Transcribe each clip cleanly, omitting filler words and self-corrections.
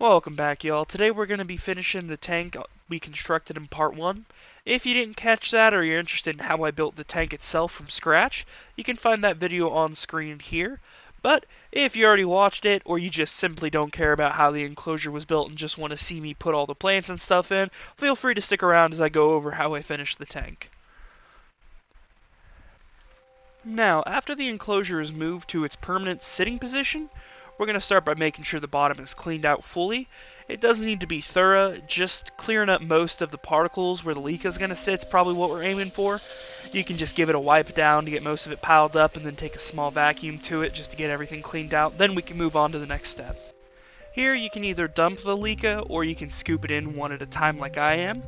Welcome back, y'all. Today we're going to be finishing the tank we constructed in part 1. If you didn't catch that or you're interested in how I built the tank itself from scratch, you can find that video on screen here. But if you already watched it or you just simply don't care about how the enclosure was built and just want to see me put all the plants and stuff in, feel free to stick around as I go over how I finished the tank. Now, after the enclosure is moved to its permanent sitting position, we're going to start by making sure the bottom is cleaned out fully. It doesn't need to be thorough, just clearing up most of the particles where the leaf is going to sit is probably what we're aiming for. You can just give it a wipe down to get most of it piled up and then take a small vacuum to it just to get everything cleaned out. Then we can move on to the next step. Here you can either dump the leca or you can scoop it in one at a time like I am.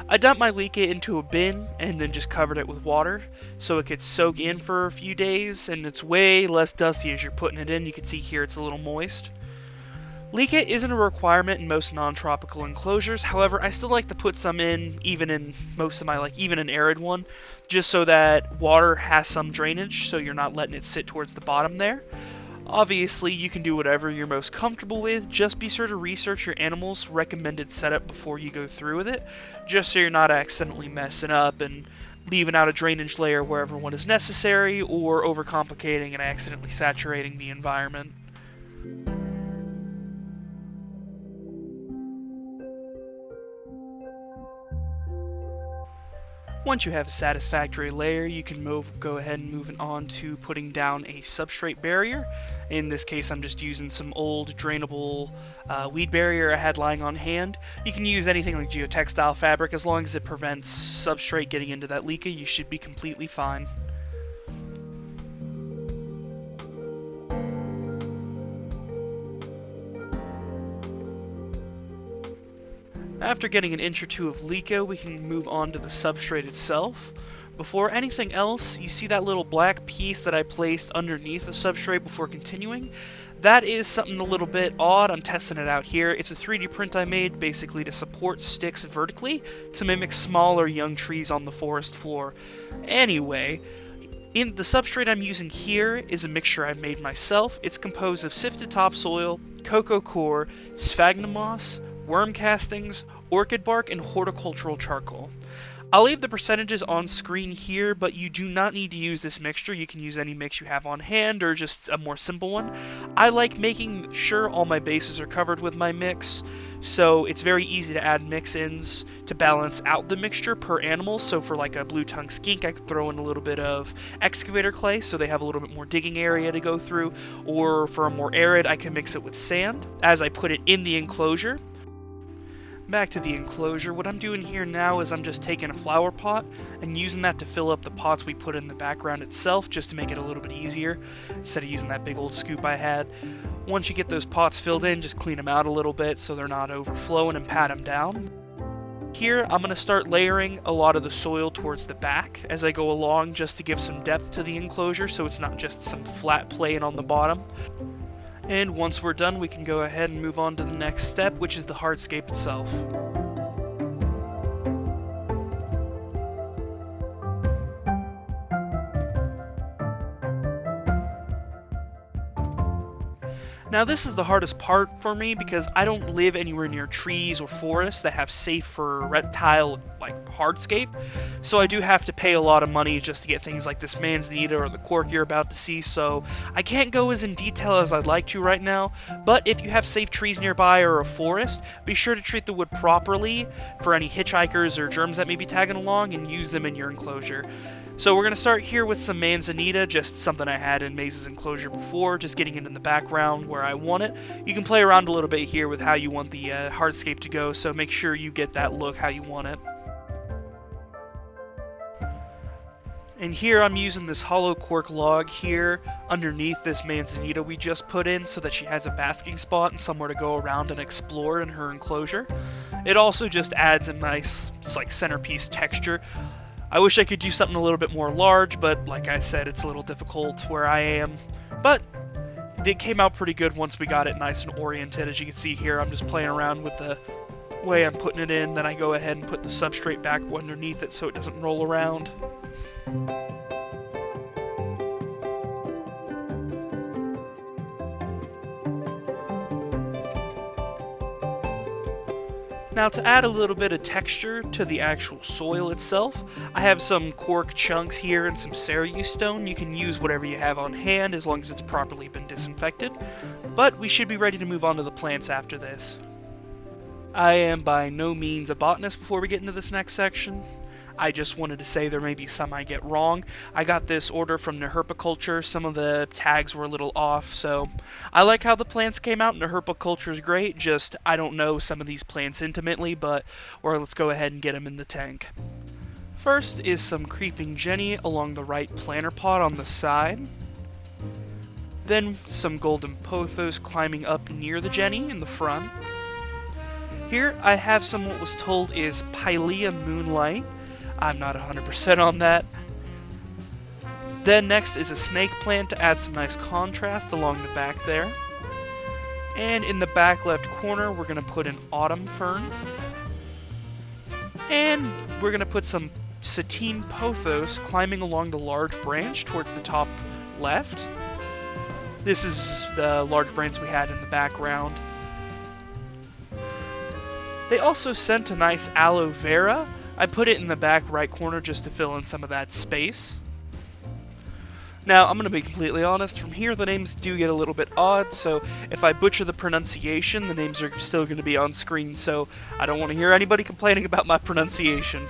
I dumped my leca into a bin and then just covered it with water so it could soak in for a few days, and it's way less dusty as you're putting it in. You can see here it's a little moist. Leca isn't a requirement in most non-tropical enclosures, however I still like to put some in even in most of my, even an arid one, just so that water has some drainage so you're not letting it sit towards the bottom there. Obviously, you can do whatever you're most comfortable with, just be sure to research your animal's recommended setup before you go through with it, just so you're not accidentally messing up and leaving out a drainage layer wherever one is necessary, or overcomplicating and accidentally saturating the environment. Once you have a satisfactory layer, you can go ahead and move on to putting down a substrate barrier. In this case, I'm just using some old drainable weed barrier I had lying on hand. You can use anything like geotextile fabric. As long as it prevents substrate getting into that leca, you should be completely fine. After getting an inch or two of leca, we can move on to the substrate itself. Before anything else, you see that little black piece that I placed underneath the substrate before continuing? That is something a little bit odd. I'm testing it out here. It's a 3D print I made basically to support sticks vertically to mimic smaller young trees on the forest floor. Anyway, in the substrate I'm using here is a mixture I've made myself. It's composed of sifted topsoil, cocoa coir, sphagnum moss, worm castings, orchid bark, and horticultural charcoal. I'll leave the percentages on screen here, but you do not need to use this mixture. You can use any mix you have on hand or just a more simple one. I like making sure all my bases are covered with my mix, so it's very easy to add mix-ins to balance out the mixture per animal. So for like a blue-tongue skink, I could throw in a little bit of excavator clay so they have a little bit more digging area to go through, or for a more arid, I can mix it with sand as I put it in the enclosure. Back to the enclosure, what I'm doing here now is I'm just taking a flower pot and using that to fill up the pots we put in the background itself, just to make it a little bit easier instead of using that big old scoop I had. Once you get those pots filled in, just clean them out a little bit so they're not overflowing and pat them down. Here I'm going to start layering a lot of the soil towards the back as I go along, just to give some depth to the enclosure so it's not just some flat plain on the bottom. And once we're done, we can go ahead and move on to the next step, which is the hardscape itself. Now this is the hardest part for me because I don't live anywhere near trees or forests that have safe for reptile hardscape, so I do have to pay a lot of money just to get things like this manzanita or the cork you're about to see, so I can't go as in detail as I'd like to right now, but if you have safe trees nearby or a forest, be sure to treat the wood properly for any hitchhikers or germs that may be tagging along and use them in your enclosure. So we're going to start here with some manzanita, just something I had in Maize's enclosure before, just getting it in the background where I want it. You can play around a little bit here with how you want the hardscape to go, so make sure you get that look how you want it. And here I'm using this hollow cork log here underneath this manzanita we just put in so that she has a basking spot and somewhere to go around and explore in her enclosure. It also just adds a nice centerpiece texture. I wish I could do something a little bit more large, but like I said, it's a little difficult where I am. But it came out pretty good once we got it nice and oriented. As you can see here, I'm just playing around with the way I'm putting it in. Then I go ahead and put the substrate back underneath it so it doesn't roll around. Now, to add a little bit of texture to the actual soil itself, I have some cork chunks here and some Cereus stone. You can use whatever you have on hand as long as it's properly been disinfected, but we should be ready to move on to the plants after this. I am by no means a botanist before we get into this next section. I just wanted to say there may be some I get wrong. I got this order from the herpiculture. Some of the tags were a little off, so I like how the plants came out, and the herpiculture is great, just I don't know some of these plants intimately, but let's go ahead and get them in the tank. First is some creeping Jenny along the right planter pot on the side. Then some golden pothos climbing up near the Jenny in the front. Here I have some what was told is Pilea Moonlight. I'm not 100% on that. Then next is a snake plant to add some nice contrast along the back there. And in the back left corner, we're going to put an autumn fern. And we're going to put some Satine pothos climbing along the large branch towards the top left. This is the large branch we had in the background. They also sent a nice aloe vera. I put it in the back right corner just to fill in some of that space. Now, I'm going to be completely honest, from here the names do get a little bit odd, so if I butcher the pronunciation, the names are still going to be on screen, so I don't want to hear anybody complaining about my pronunciation.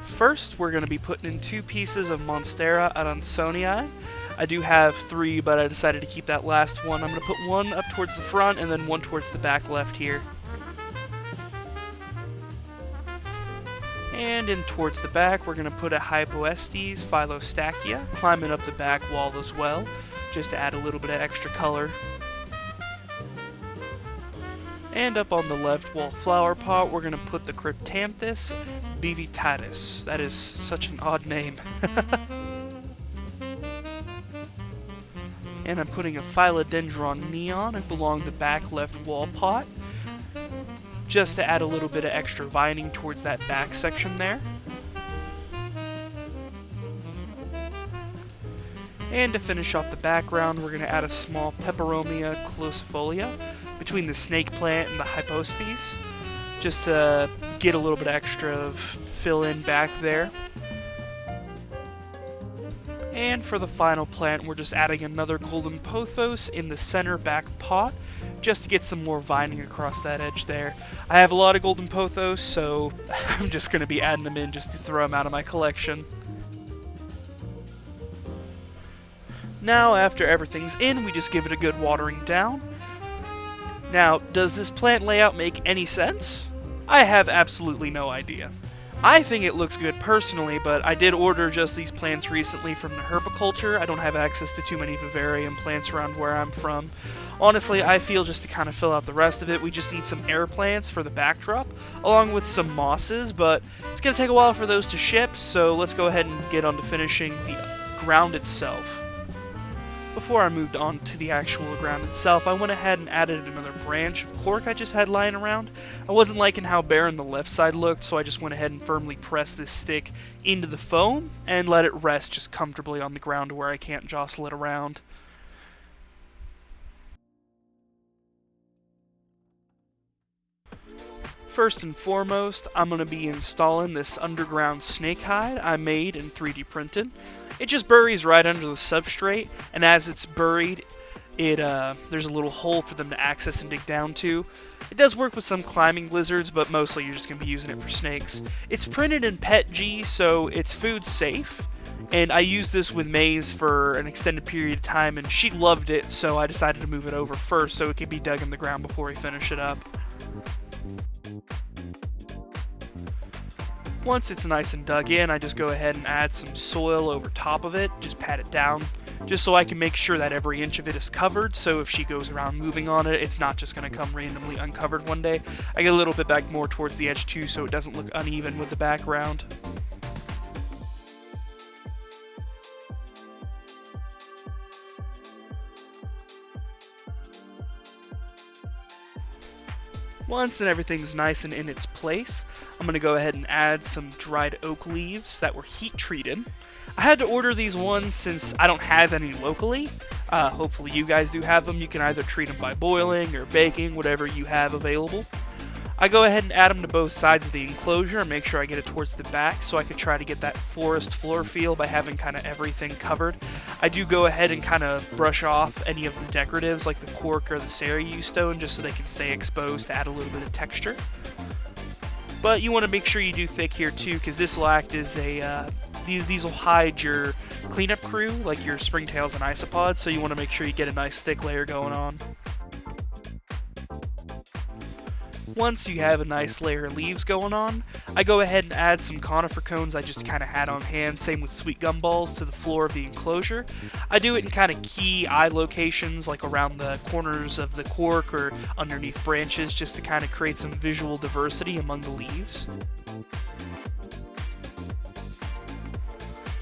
First, we're going to be putting in 2 pieces of Monstera Adansonii. I do have 3, but I decided to keep that last one. I'm going to put 1 up towards the front and then 1 towards the back left here. And in towards the back, we're going to put a Hypoestes Philostachya climbing up the back wall as well, just to add a little bit of extra color. And up on the left wall flower pot, we're going to put the Cryptanthus Bivitatis. That is such an odd name. And I'm putting a Philodendron Neon along the back left wall pot, just to add a little bit of extra vining towards that back section there. And to finish off the background, we're going to add a small Peperomia closifolia between the snake plant and the Hypoestes, just to get a little bit extra fill in back there. And for the final plant, we're just adding another golden pothos in the center back pot, just to get some more vining across that edge there. I have a lot of golden pothos, so I'm just going to be adding them in just to throw them out of my collection. Now, after everything's in, we just give it a good watering down. Now, does this plant layout make any sense? I have absolutely no idea. I think it looks good personally, but I did order just these plants recently from the herpiculture. I don't have access to too many vivarium plants around where I'm from. Honestly, I feel just to kind of fill out the rest of it, we just need some air plants for the backdrop, along with some mosses, but it's going to take a while for those to ship, so let's go ahead and get on to finishing the ground itself. Before I moved on to the actual ground itself, I went ahead and added another branch of cork I just had lying around. I wasn't liking how barren the left side looked, so I just went ahead and firmly pressed this stick into the foam and let it rest just comfortably on the ground where I can't jostle it around. First and foremost, I'm going to be installing this underground snake hide I made and 3D printed. It just buries right under the substrate, and as it's buried, there's a little hole for them to access and dig down to. It does work with some climbing lizards, but mostly you're just going to be using it for snakes. It's printed in PETG, so it's food safe, and I used this with Maize for an extended period of time, and she loved it, so I decided to move it over first so it could be dug in the ground before we finish it up. Once it's nice and dug in, I just go ahead and add some soil over top of it, just pat it down, just so I can make sure that every inch of it is covered, so if she goes around moving on it, it's not just going to come randomly uncovered one day. I get a little bit back more towards the edge too, so it doesn't look uneven with the background. Once everything's nice and in its place, I'm going to go ahead and add some dried oak leaves that were heat treated. I had to order these ones since I don't have any locally. Hopefully you guys do have them. You can either treat them by boiling or baking, whatever you have available. I go ahead and add them to both sides of the enclosure and make sure I get it towards the back so I could try to get that forest floor feel by having kind of everything covered. I do go ahead and kind of brush off any of the decoratives like the cork or the Cereus stone just so they can stay exposed to add a little bit of texture. But you want to make sure you do thick here too, because this will act as a, these will hide your cleanup crew, like your springtails and isopods, so you want to make sure you get a nice thick layer going on. Once you have a nice layer of leaves going on, I go ahead and add some conifer cones I just kind of had on hand, same with sweet gum balls, to the floor of the enclosure. I do it in kind of key eye locations, like around the corners of the cork or underneath branches, just to kind of create some visual diversity among the leaves.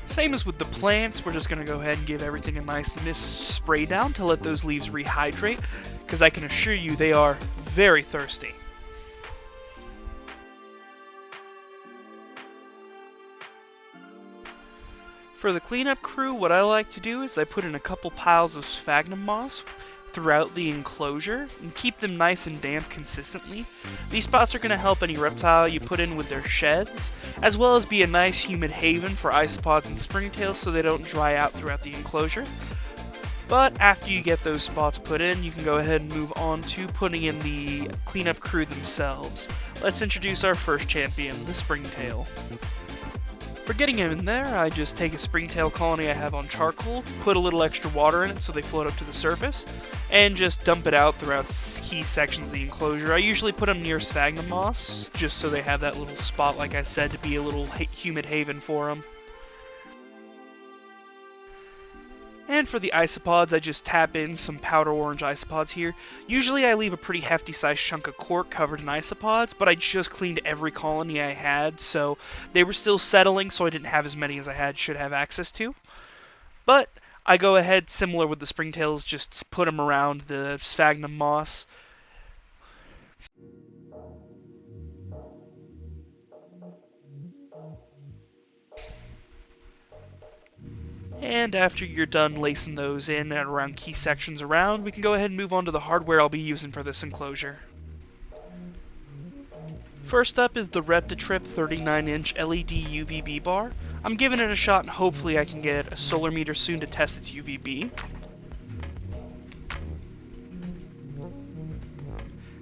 Same as with the plants, we're just going to go ahead and give everything a nice mist spray down to let those leaves rehydrate, because I can assure you they are very thirsty. For the cleanup crew, what I like to do is I put in a couple piles of sphagnum moss throughout the enclosure and keep them nice and damp consistently. These spots are going to help any reptile you put in with their sheds, as well as be a nice humid haven for isopods and springtails so they don't dry out throughout the enclosure. But after you get those spots put in, you can go ahead and move on to putting in the cleanup crew themselves. Let's introduce our first champion, the springtail. For getting him in there, I just take a springtail colony I have on charcoal, put a little extra water in it so they float up to the surface, and just dump it out throughout key sections of the enclosure. I usually put them near sphagnum moss, just so they have that little spot, like I said, to be a little humid haven for them. And for the isopods, I just tap in some powder orange isopods here. Usually I leave a pretty hefty sized chunk of cork covered in isopods, but I just cleaned every colony I had, so they were still settling, so I didn't have as many as I should have access to. But I go ahead, similar with the springtails, just put them around the sphagnum moss. And after you're done lacing those in and around key sections around, we can go ahead and move on to the hardware I'll be using for this enclosure. First up is the Reptitrip 39-inch LED UVB bar. I'm giving it a shot and hopefully I can get a solar meter soon to test its UVB.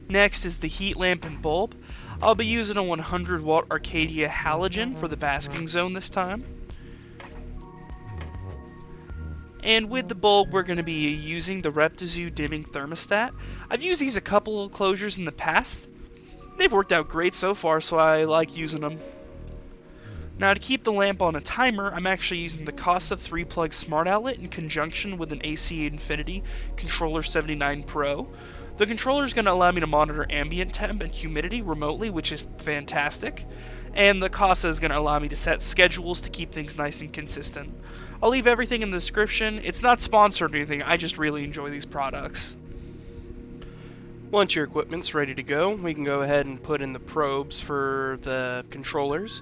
Next is the heat lamp and bulb. I'll be using a 100 watt Arcadia halogen for the basking zone this time. And with the bulb, we're going to be using the Reptizoo dimming thermostat. I've used these a couple of enclosures in the past. They've worked out great so far, so I like using them. Now to keep the lamp on a timer, I'm actually using the Casa 3-plug smart outlet in conjunction with an AC Infinity Controller 79 Pro. The controller is going to allow me to monitor ambient temp and humidity remotely, which is fantastic. And the Casa is going to allow me to set schedules to keep things nice and consistent. I'll leave everything in the description. It's not sponsored or anything, I just really enjoy these products. Once your equipment's ready to go, we can go ahead and put in the probes for the controllers.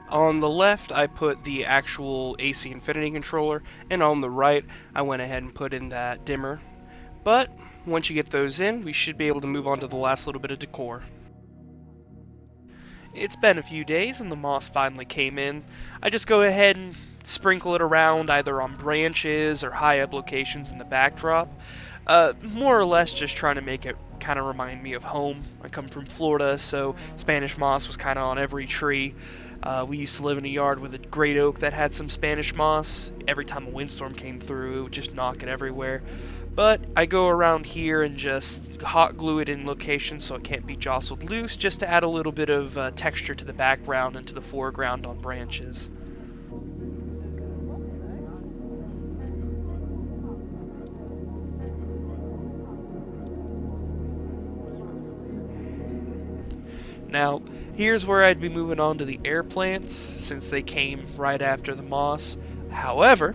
On the left, I put the actual AC Infinity controller, and on the right, I went ahead and put in that dimmer. But once you get those in, we should be able to move on to the last little bit of decor. It's been a few days and the moss finally came in. I just go ahead and sprinkle it around either on branches or high up locations in the backdrop. More or less just trying to make it kind of remind me of home. I come from Florida, so Spanish moss was kind of on every tree. We used to live in a yard with a great oak that had some Spanish moss. Every time a windstorm came through, it would just knock it everywhere. But I go around here and just hot glue it in locations so it can't be jostled loose, just to add a little bit of texture to the background and to the foreground on branches. Now, here's where I'd be moving on to the air plants, since they came right after the moss. However,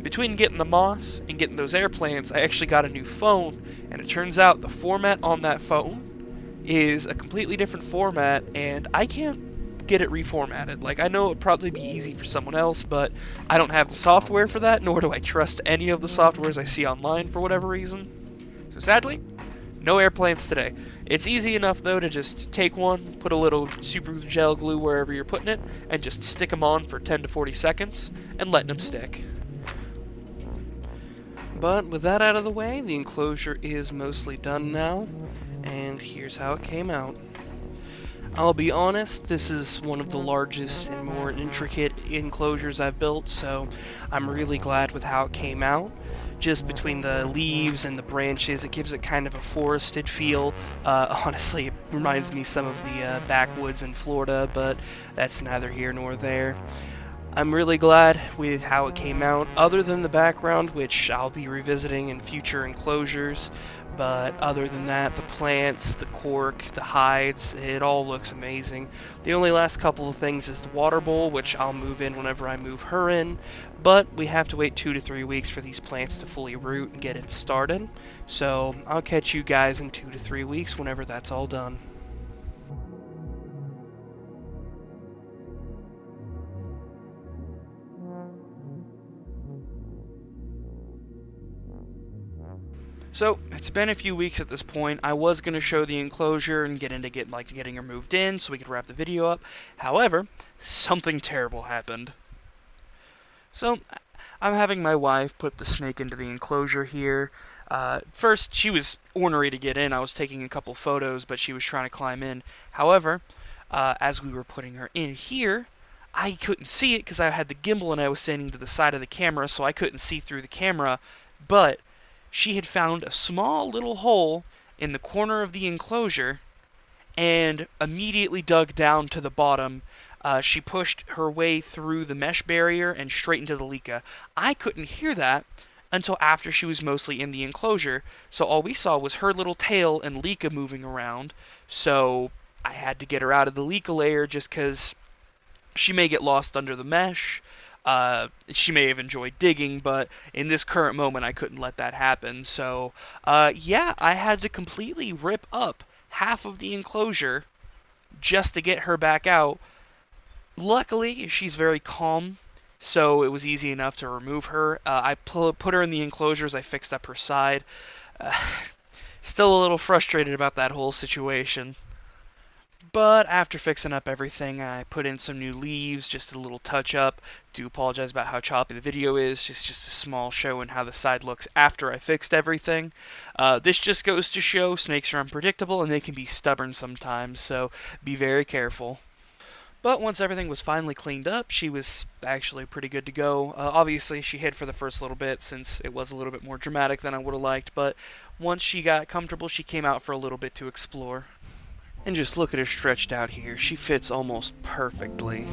between getting the moss and getting those air plants, I actually got a new phone, and it turns out the format on that phone is a completely different format, and I can't get it reformatted. Like, I know it would probably be easy for someone else, but I don't have the software for that, nor do I trust any of the softwares I see online for whatever reason. So sadly, no air plants today. It's easy enough though to just take one, put a little super gel glue wherever you're putting it, and just stick them on for 10 to 40 seconds and letting them stick. But with that out of the way, the enclosure is mostly done now, and here's how it came out. I'll be honest, this is one of the largest and more intricate enclosures I've built, so I'm really glad with how it came out. Just between the leaves and the branches, it gives it kind of a forested feel. Honestly, it reminds me some of the backwoods in Florida, but that's neither here nor there. I'm really glad with how it came out, other than the background, which I'll be revisiting in future enclosures. But other than that, the plants, the cork, the hides, it all looks amazing. The only last couple of things is the water bowl, which I'll move in whenever I move her in. But we have to wait 2 to 3 weeks for these plants to fully root and get it started. So I'll catch you guys in 2 to 3 weeks whenever that's all done. So it's been a few weeks at this point. I was going to show the enclosure and get into getting her moved in so we could wrap the video up. However, something terrible happened. So I'm having my wife put the snake into the enclosure here. First, she was ornery to get in. I was taking a couple photos, but she was trying to climb in. However, as we were putting her in here, I couldn't see it because I had the gimbal and I was standing to the side of the camera, so I couldn't see through the camera. But she had found a small little hole in the corner of the enclosure and immediately dug down to the bottom. She pushed her way through the mesh barrier and straight into the Leica. I couldn't hear that until after she was mostly in the enclosure, so all we saw was her little tail and Leica moving around. So I had to get her out of the Leica layer just because she may get lost under the mesh. She may have enjoyed digging, but in this current moment, I couldn't let that happen. So, yeah, I had to completely rip up half of the enclosure just to get her back out. Luckily, she's very calm, so it was easy enough to remove her. I put her in the enclosure as I fixed up her side. Uh, Still a little frustrated about that whole situation. But after fixing up everything, I put in some new leaves, just a little touch up. Do apologize about how choppy the video is, just a small show in how the side looks after I fixed everything. This just goes to show snakes are unpredictable and they can be stubborn sometimes, so be very careful. But once everything was finally cleaned up, she was actually pretty good to go. Obviously, she hid for the first little bit since it was a little bit more dramatic than I would have liked, but once she got comfortable, she came out for a little bit to explore. And just look at her stretched out here. She fits almost perfectly.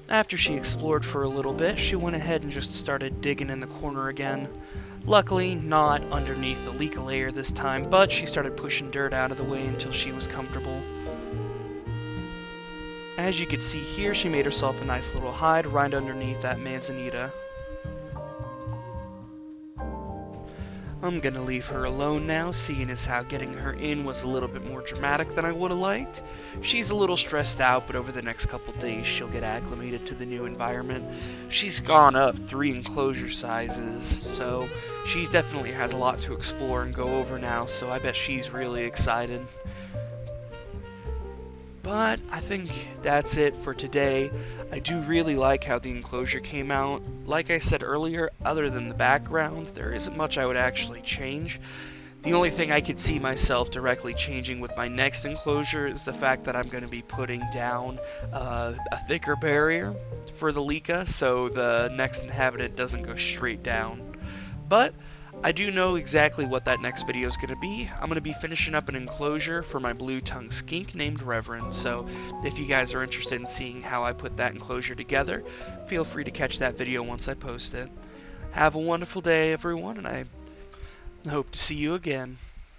After she explored for a little bit, she went ahead and just started digging in the corner again. Luckily, not underneath the Leica layer this time, but she started pushing dirt out of the way until she was comfortable. As you can see here, she made herself a nice little hide right underneath that manzanita. I'm gonna leave her alone now, seeing as how getting her in was a little bit more dramatic than I would have liked. She's a little stressed out, but over the next couple days she'll get acclimated to the new environment. She's gone up 3 enclosure sizes, so she definitely has a lot to explore and go over now, so I bet she's really excited. But I think that's it for today. I do really like how the enclosure came out. Like I said earlier, other than the background, there isn't much I would actually change. The only thing I could see myself directly changing with my next enclosure is the fact that I'm going to be putting down a thicker barrier for the Lika, so the next inhabitant doesn't go straight down. But I do know exactly what that next video is going to be. I'm going to be finishing up an enclosure for my blue-tongued skink named Reverend, so if you guys are interested in seeing how I put that enclosure together, feel free to catch that video once I post it. Have a wonderful day, everyone, and I hope to see you again.